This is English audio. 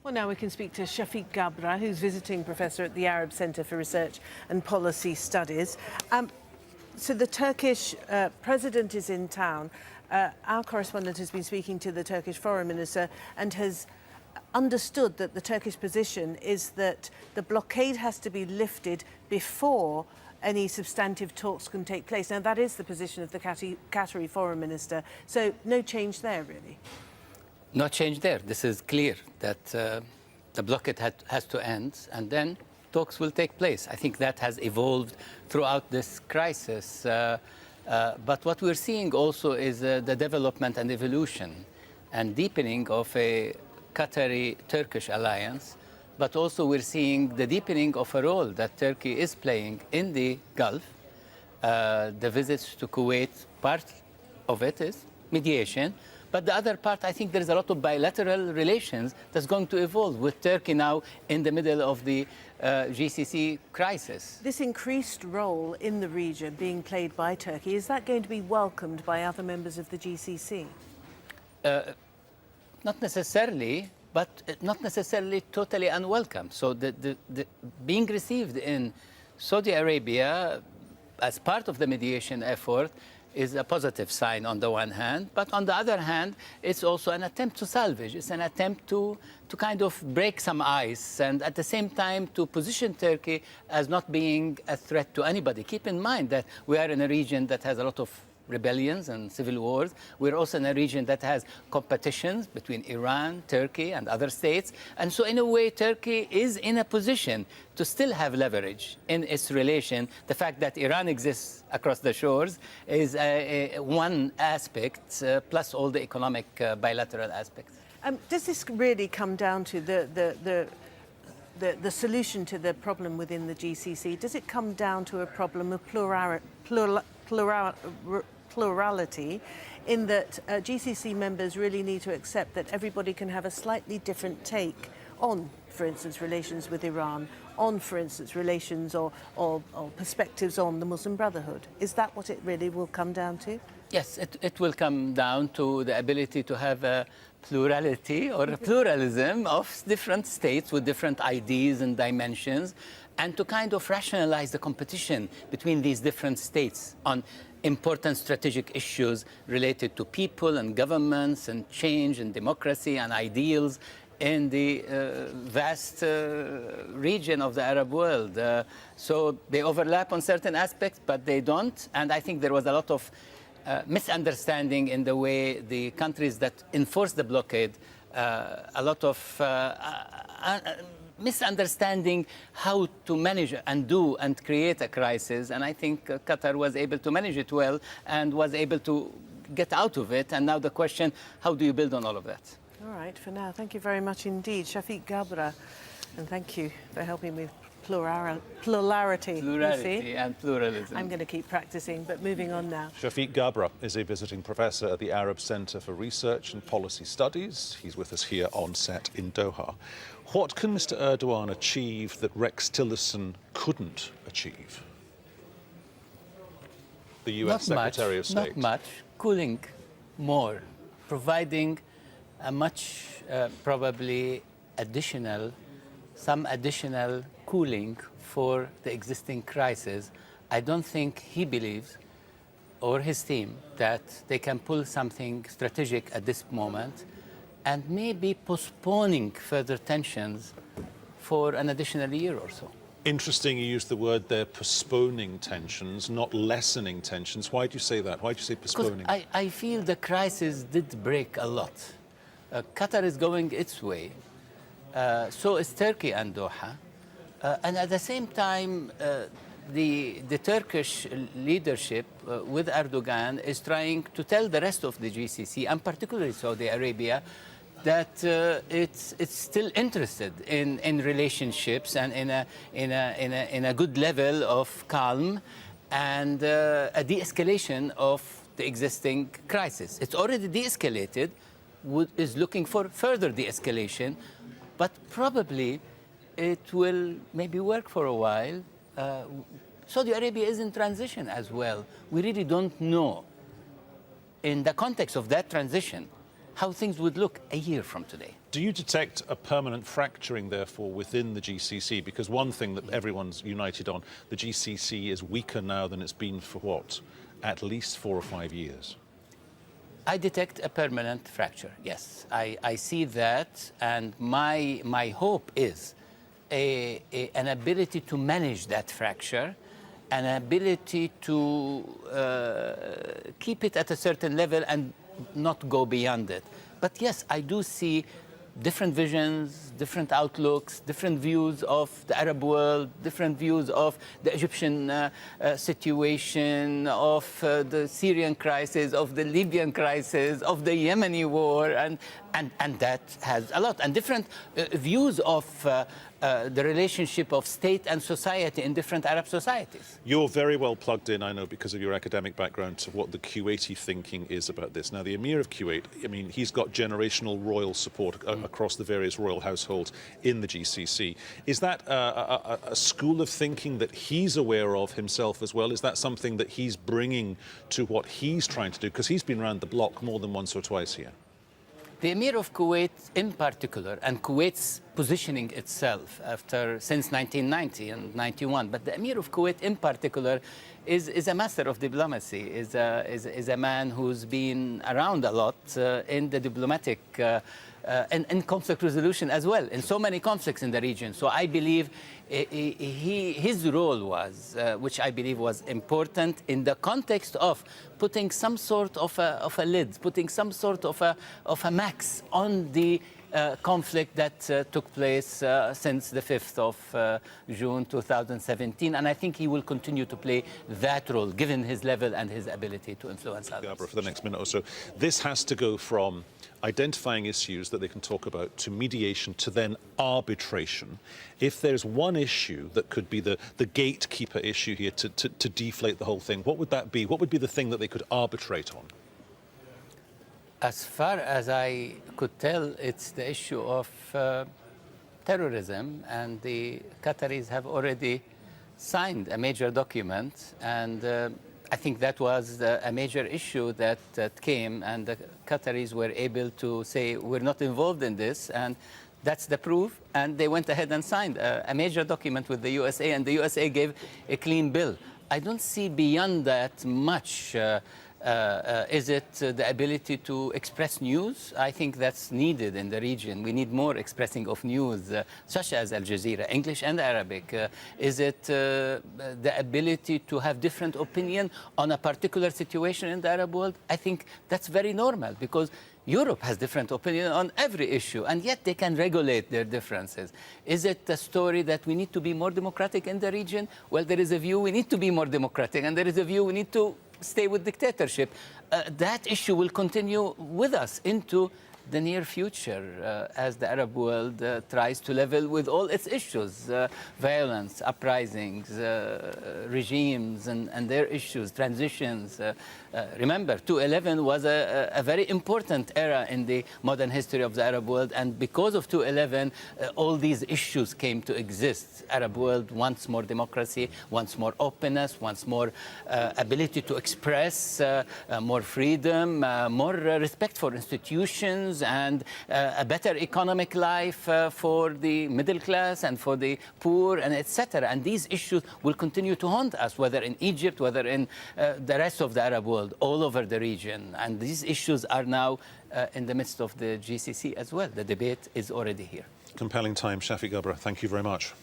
Well, now we can speak to Shafeeq Ghabra, who's visiting professor at the Arab Centre for Research and Policy Studies. So the Turkish president is in town. Our correspondent has been speaking to the Turkish foreign minister and has understood that the Turkish position is that the blockade has to be lifted before any substantive talks can take place. Now, that is the position of the Qatari foreign minister. So no change there, really. No change there. This is clear that the blockade has to end, and then talks will take place. I think that has evolved throughout this crisis. But what we're seeing also is the development and evolution and deepening of a Qatari-Turkish alliance. But also we're seeing the deepening of a role that Turkey is playing in the Gulf. The visits to Kuwait, part of it is mediation. But the other part, I think there is a lot of bilateral relations that's going to evolve with Turkey now in the middle of the GCC crisis. This increased role in the region being played by Turkey, is that going to be welcomed by other members of the GCC? Not necessarily, but not necessarily totally unwelcome. So the being received in Saudi Arabia as part of the mediation effort is a positive sign on the one hand, but on the other hand, it's also an attempt to salvage. It's an attempt to kind of break some ice and at the same time to position Turkey as not being a threat to anybody. Keep in mind that we are in a region that has a lot of rebellions and civil wars. We're also in a region that has competitions between Iran, Turkey, and other states. And so in a way, Turkey is in a position to still have leverage in its relation. The fact that Iran exists across the shores is one aspect, plus all the economic bilateral aspects. Does this really come down to the solution to the problem within the GCC? Does it come down to a problem of plurality in that GCC members really need to accept that everybody can have a slightly different take on, for instance, relations with Iran, on, for instance, relations or perspectives on the Muslim Brotherhood? Is that what it really will come down to? Yes, it will come down to the ability to have a plurality or a pluralism of different states with different ideas and dimensions, and to kind of rationalize the competition between these different states on important strategic issues related to people and governments and change and democracy and ideals in the vast region of the Arab world. So they overlap on certain aspects, but they don't. And I think there was a lot of misunderstanding in the way the countries that enforced the blockade, a lot of misunderstanding how to manage and do and create a crisis. And I think Qatar was able to manage it well and was able to get out of it. And now the question, how do you build on all of that? All right, for now, thank you very much indeed. Shafeeq Ghabra, and thank you for helping with plurality. Plurality and pluralism. I'm going to keep practicing, but moving on now. Shafeeq Ghabra is a visiting professor at the Arab Centre for Research and Policy Studies. He's with us here on set in Doha. What can Mr. Erdogan achieve that Rex Tillerson couldn't achieve? The US Secretary of State. Not much. Cooling more, providing a much probably some additional cooling for the existing crisis. I don't think he believes, or his team, that they can pull something strategic at this moment, and maybe postponing further tensions for an additional year or so. Interesting you used the word there, postponing tensions, not lessening tensions. Why do you say that? Why do you say postponing? I feel the crisis did break a lot. Qatar is going its way. So is Turkey and Doha. And at the same time, the Turkish leadership with Ardogan is trying to tell the rest of the GCC, and particularly Saudi Arabia, that it's still interested in relationships and in a good level of calm and a de-escalation of the existing crisis. It's already de-escalated, is looking for further de-escalation, but probably it will maybe work for a while. Saudi Arabia is in transition as well. We really don't know, in the context of that transition, how things would look a year from today. Do you detect a permanent fracturing, therefore, within the GCC? Because one thing that everyone's united on, the GCC is weaker now than it's been for what? At least 4 or 5 years. I detect a permanent fracture, yes. I see that, and my hope is an ability to manage that fracture, an ability to keep it at a certain level and not go beyond it. But yes, I do see different visions, different outlooks, different views of the Arab world, different views of the Egyptian situation, of the Syrian crisis, of the Libyan crisis, of the Yemeni war, and that has a lot. And different views of the relationship of state and society in different Arab societies. You're very well plugged in, I know, because of your academic background, to what the Kuwaiti thinking is about this. Now, the Emir of Kuwait, I mean, he's got generational royal support across the various royal households in the GCC. Is that a school of thinking that he's aware of himself as well? Is that something that he's bringing to what he's trying to do? Because he's been around the block more than once or twice here. The Emir of Kuwait in particular, and Kuwait's positioning itself since 1990 and 91, but the Emir of Kuwait in particular is a master of diplomacy, is a man who's been around a lot in the diplomatic and conflict resolution as well, in so many conflicts in the region. So I believe his role was, which I believe was important in the context of putting some sort of a lid, putting some sort of a max on the conflict that took place since the 5th of June 2017. And I think he will continue to play that role, given his level and his ability to influence others. Ghabra, for the next minute or so. This has to go from identifying issues that they can talk about to mediation to then arbitration. If there's one issue that could be the gatekeeper issue here to deflate the whole thing, what would that be? What would be the thing that they could arbitrate on? As far as I could tell, it's the issue of terrorism, and the Qataris have already signed a major document, and I think that was a major issue that came, and the Qataris were able to say, we're not involved in this, and that's the proof, and they went ahead and signed a major document with the USA, and the USA gave a clean bill. I don't see beyond that much. Is it the ability to express news? I think that's needed in the region. We need more expressing of news, such as Al-Jazeera, English and Arabic. Is it the ability to have different opinion on a particular situation in the Arab world? I think that's very normal, because Europe has different opinion on every issue, and yet they can regulate their differences. Is it the story that we need to be more democratic in the region? Well, there is a view we need to be more democratic, and there is a view we need to stay with dictatorship. That issue will continue with us into the near future as the Arab world tries to level with all its issues, violence, uprisings, regimes and their issues, transitions. Remember, 2011 was a very important era in the modern history of the Arab world, and because of 2011, all these issues came to exist. Arab world wants more democracy, wants more openness, wants more ability to express, more freedom, more respect for institutions, and a better economic life for the middle class and for the poor, and etc. And these issues will continue to haunt us, whether in Egypt, whether in the rest of the Arab world, all over the region. And these issues are now in the midst of the GCC as well. The debate is already here. Compelling time. Shafeeq Ghabra, thank you very much.